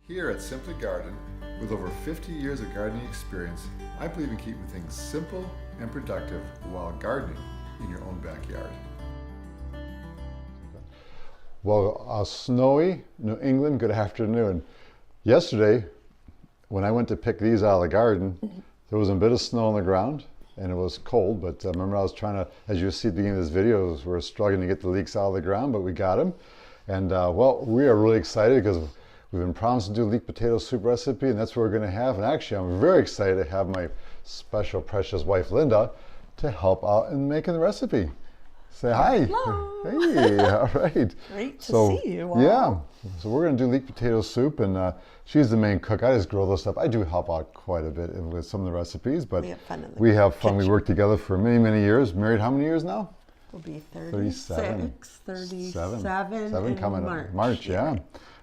Here at Simply Garden, with over 50 years of gardening experience, I believe in keeping things simple and productive while gardening in your own backyard. Well, snowy New England, good afternoon. Yesterday, when I went to pick these out of the garden, there was a bit of snow on the ground and it was cold, but remember I was trying to, as you see at the beginning of this video, we were struggling to get the leeks out of the ground, but we got them. And well, we are really excited because we've been promised to do leek potato soup recipe, and that's what we're going to have. And actually, I'm very excited to have my special, precious wife, Linda, to help out in making the recipe. Say hi. Hello. Hey, all right. Great to see you all. Yeah, so we're going to do leek potato soup, and she's the main cook. I just grill this stuff. I do help out quite a bit with some of the recipes, but we have fun. We have fun. We work together for many, many years. Married how many years now? We'll be 37 coming in March, yeah.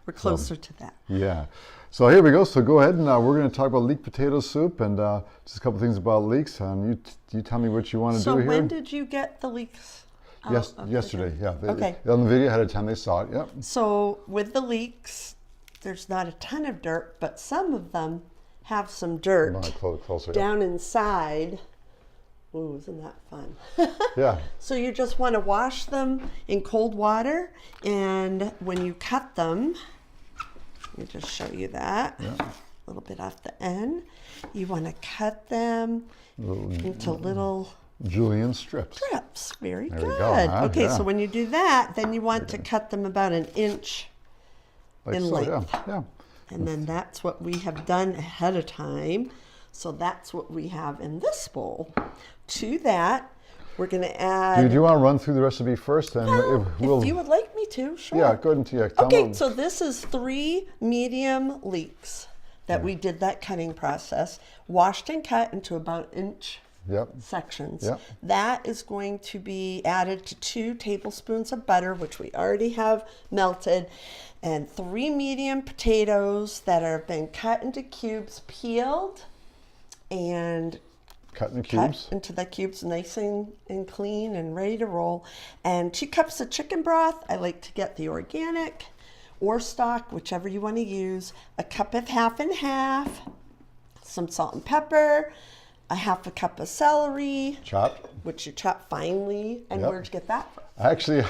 We're closer to that. Yeah. So here we go. So go ahead and we're going to talk about leek potato soup and just a couple things about leeks. You tell me what you want to do here. So when did you get the leeks? Yes, yesterday. Yeah. Okay. On the video ahead of time they saw it. Yep. So with the leeks, there's not a ton of dirt, but some of them have some dirt closer, down inside. Ooh, isn't that fun? Yeah. So you just want to wash them in cold water, and when you cut them, let me just show you that. Yeah. A little bit off the end. You want to cut them into little julienne strips. Very there good. We go, huh? Okay, yeah. so when you do that, then you want to cut them about an inch in length. Yeah. And then that's what we have done ahead of time. So that's what we have in this bowl. To that, we're going to add... Do you want to run through the recipe first? And if you would like me to, sure. Yeah, go ahead and Okay, so this is 3 medium leeks that we did that cutting process, washed and cut into about inch sections. Yep. That is going to be added to 2 tablespoons of butter, which we already have melted, and 3 medium potatoes that have been cut into cubes, peeled, and cut into the cubes nice and clean and ready to roll. And 2 cups of chicken broth. I like to get the organic or stock, whichever you want to use. A cup of half and half, some salt and pepper, a half a cup of celery, chopped, which you chop finely. And where'd you get that from? Actually,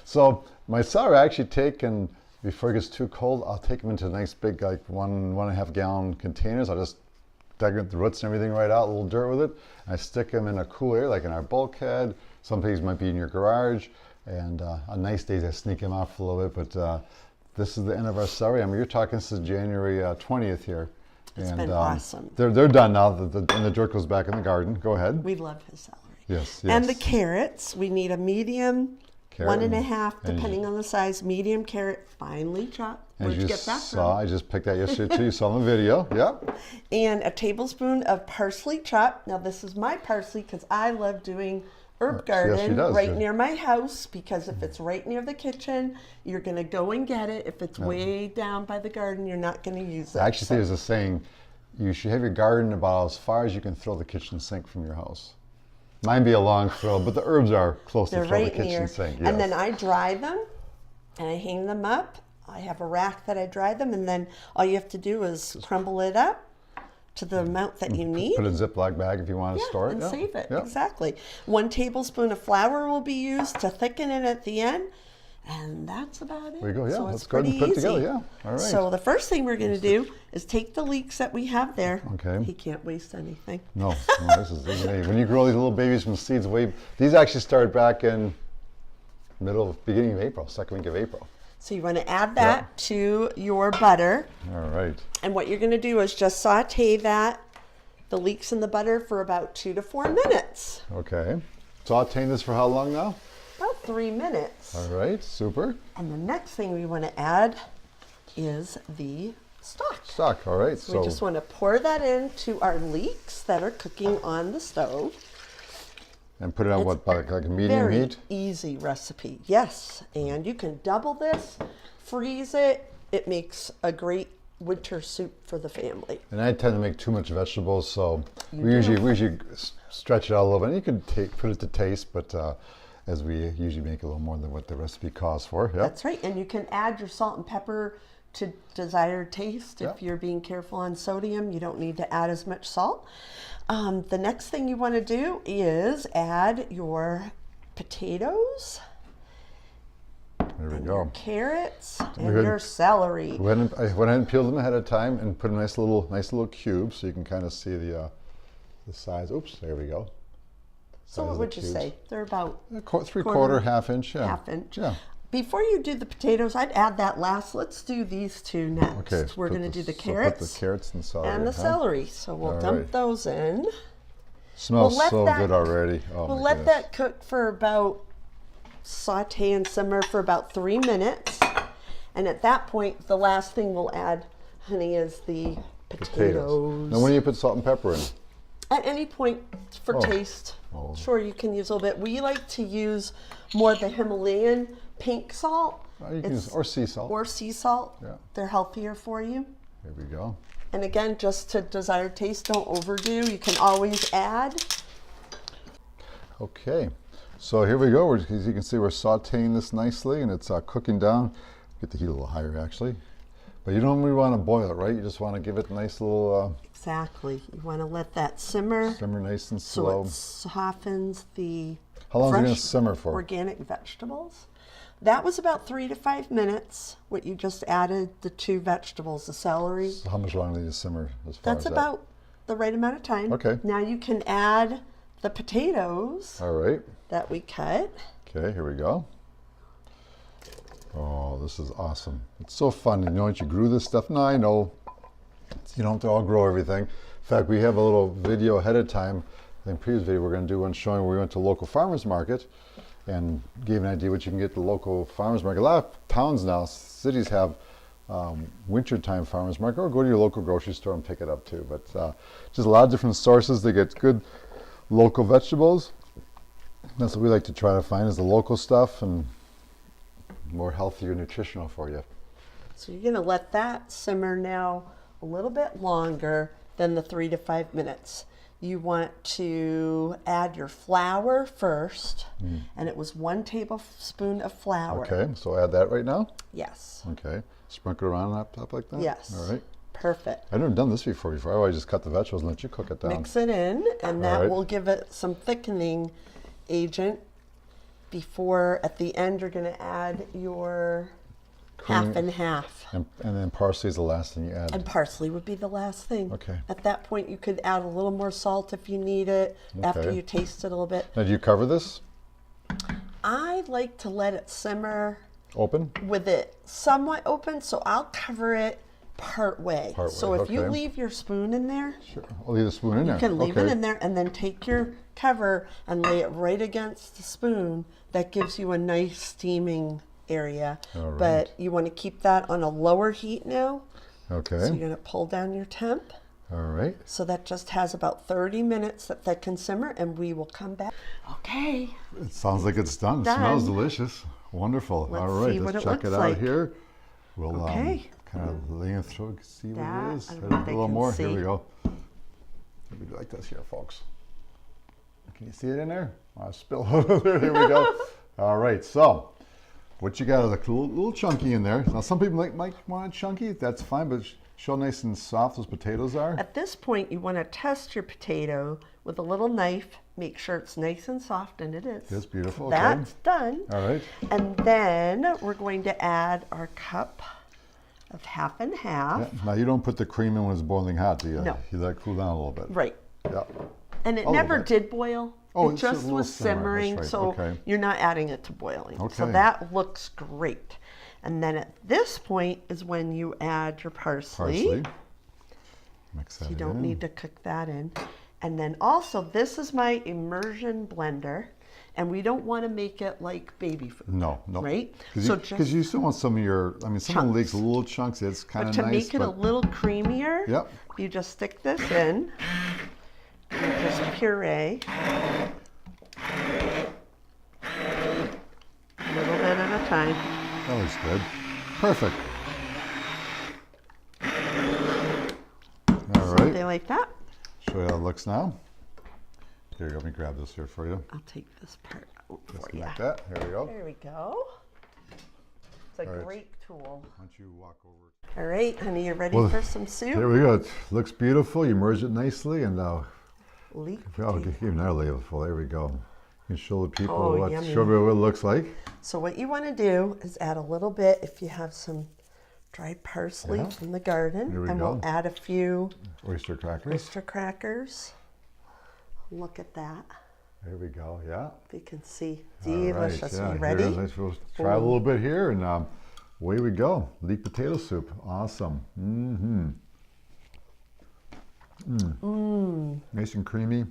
so my celery I actually take, and before it gets too cold, I'll take them into nice big, like 1.5 gallon containers. I'll just dig the roots and everything right out, a little dirt with it. I stick them in a cool area, like in our bulkhead. Some things might be in your garage. And on nice days, I sneak them out for a little bit. But this is the end of our celery. I mean, you're talking this is January 20th here. It's been awesome. They're done now. And the dirt goes back in the garden. Go ahead. We love his celery. Yes. And the carrots. We need a medium, 1.5, depending on the size, medium carrot, finely chopped. Where'd you get that from? I just picked that yesterday too. You saw in the video. Yep. And a tablespoon of parsley chopped. Now this is my parsley because I love doing herb garden right near my house, because if it's right near the kitchen, you're going to go and get it. If it's way down by the garden, you're not going to use it. I actually think there's a saying, you should have your garden about as far as you can throw the kitchen sink from your house. Mine be a long throw, but the herbs are close to throw the kitchen sink. Yes. And then I dry them and I hang them up. I have a rack that I dry them, and then all you have to do is crumble it up to the amount that you need. Put it in a Ziploc bag if you want to store it. And save it, exactly. 1 tablespoon of flour will be used to thicken it at the end, and that's about it. There you go, So let's go ahead and put it together, All right. So the first thing we're going to do is take the leeks that we have there. Okay. He can't waste anything. No, this is amazing. When you grow these little babies from seeds, these actually started back in beginning of April, 2nd week of April. So you want to add that to your butter. All right. And what you're going to do is just saute the leeks in the butter for about 2 to 4 minutes. Okay. Sauteing this for how long now? About 3 minutes. All right, super. And the next thing we want to add is the stock. Stock, all right. So we just want to pour that into our leeks that are cooking on the stove. And put it on like a medium heat? Very easy recipe, yes. And you can double this, freeze it. It makes a great winter soup for the family. And I tend to make too much vegetables, so we usually stretch it out a little bit. And you can put it to taste, but as we usually make a little more than what the recipe calls for. Yep. That's right. And you can add your salt and pepper to desired taste. Yeah. If you're being careful on sodium, you don't need to add as much salt. The next thing you want to do is add your potatoes, There we and go. your carrots, and Good. your celery. I went ahead and peeled them ahead of time and put a nice little cube so you can kind of see the size. Oops, there we go. So Size what of would the you cubes. say? They're about Three-quarter, half-inch. Yeah. half-inch. Yeah. Before you do the potatoes, I'd add that last. Let's do these two next. Okay. We're put going to do the so carrots, put the carrots and celery. and the huh? celery. So we'll All dump right. those in. Smells We'll let so that- good already. Oh We'll my let goodness. that cook for about, saute and simmer for about 3 minutes. And at that point, the last thing we'll add, honey, is the potatoes. Now, when do you put salt and pepper in? At any point for Oh. taste. Oh. Sure, you can use a little bit. We like to use more the Himalayan pink salt. You can use, or sea salt. Or sea salt. Yeah. They're healthier for you. There we go. And again, just to desired taste, don't overdo. You can always add. Okay, so here we go. As you can see, we're sauteing this nicely, and it's cooking down. Get the heat a little higher, actually. But you don't really want to boil it, right? You just want to give it a nice little Exactly. You want to let that simmer simmer, nice and so slow. it softens the How long is it going to fresh simmer for? organic vegetables. That was about 3 to 5 minutes. What you just added, the 2 vegetables, the celery. So how much longer do you simmer as far That's as about the right amount of time. Okay. Now you can add the potatoes that? All right. that we cut. Okay, here we go. Oh, this is awesome. It's so fun. You know what, you grew this stuff. Now I know you don't have to all grow everything. In fact, we have a little video ahead of time. I think previous video we're going to do one showing where we went to local farmers market and gave an idea what you can get at the local farmers market. A lot of towns now, cities have wintertime farmers market, or go to your local grocery store and pick it up too. But just a lot of different sources to get good local vegetables. That's what we like to try to find, is the local stuff and more healthier, nutritional for you. So you're going to let that simmer now a little bit longer than the 3 to 5 minutes. You want to add your flour first, and it was 1 tablespoon of flour. Okay, so add that right now. Yes. Okay, sprinkle it around up like that. Yes. All right. Perfect. I've never done this before. I always just cut the vegetables and let you cook it down. Mix it in, and that right. will give it some thickening agent. Before, at the end, you're going to add your half and half. And then parsley is the last thing you add. And parsley would be the last thing. Okay. At that point, you could add a little more salt if you need it after Okay. you taste it a little bit. Now, do you cover this? I like to let it simmer Open? with it somewhat open, so I'll cover it part way. Part So way, if you okay. leave your spoon in there, Sure. I'll leave the spoon in there. you can leave okay. it in there and then take your cover and lay it right against the spoon. That gives you a nice steaming area. All right. But you want to keep that on a lower heat now. Okay. So you're going to pull down your temp. All right. So that just has about 30 minutes that can simmer, and we will come back. Okay. It sounds like it's done. It Done. smells delicious. Wonderful. Let's All right, see what let's it check looks it out like. here. We'll Okay. kind of lay it through, see what That, it is. I don't A know if they little can more. Here see. we go. Maybe like this here, folks. Can you see it in there? I spill over there. Here we go. All right, so what you got is a little chunky in there. Now, some people might want it chunky. That's fine, but show nice and soft those potatoes are. At this point, you want to test your potato with a little knife. Make sure it's nice and soft, and it is. It's beautiful. Okay. That's done. All right. And then we're going to add our cup of half and half. Yeah. Now, you don't put the cream in when it's boiling hot, do you? No. You let it cool down a little bit. Right. Yeah. And it A little never bit. did boil. Oh, it it's just a just little was simmer. That's simmering, right. so Okay. you're not adding it to boiling. So Okay. that looks great. And then at this point is when you add your Parsley. Mix that You don't in. need to cook that in. And then also, this is my immersion blender, and we don't want to make it like baby food. No, no. Right? Because So you, just- 'cause you still want some of your, I mean, some of the Leeks, little chunks, it's kind But of to nice. make it a little creamier, Yep. you just stick this in, and just puree. A little bit at a time. That looks good. Perfect. All right. Something like that. Show you how it looks now. Here you go. Let me grab this here for you. I'll take this part out Just for you. like that. Here we go. There we go. a All right. great tool. Why don't you walk over? All right, honey, you ready Well, for some soup? There we go. It looks beautiful. You merge it nicely, and Leek oh, potato. even our label. There we go. You can show the people Oh, what yummy. show everybody what it looks like. So what you want to do is add a little bit, if you have some dried parsley Yeah. from the garden, There we and go. we'll add a few Oyster crackers. oyster crackers. Look at that. There we go. Yeah. If you can see, All right, delicious. yeah, Are you ready? We'll try a little bit here, and away we go. Leek potato soup. Awesome. Nice and creamy.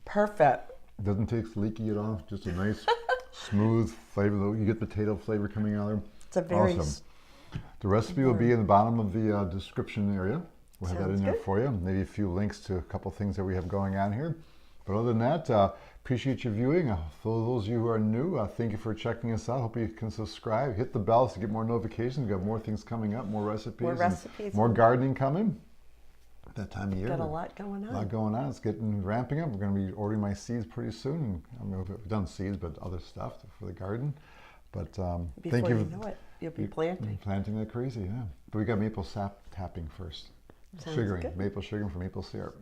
Perfect. Doesn't taste leaky at all. Just a nice, smooth flavor. You get potato flavor coming out of there. It's a very Awesome. The recipe will be in the bottom of the description area. We'll have that in Sounds there good. for you. Maybe a few links to a couple things that we have going on here. But other than that, appreciate your viewing. For those of you who are new, thank you for checking us out. Hope you can subscribe. Hit the bell to get more notifications. We've got more things coming up, more recipes. More and recipes. more gardening coming. That time of year. Got a lot going A lot on. going on. It's getting ramping up. We're going to be ordering my seeds pretty soon. I mean, we've done seeds, but other stuff for the garden. But Before thank you. you know it, you'll be planting. Planting like crazy, yeah. But we got maple sap tapping first. Sounds Sugaring, good. maple sugaring for maple syrup.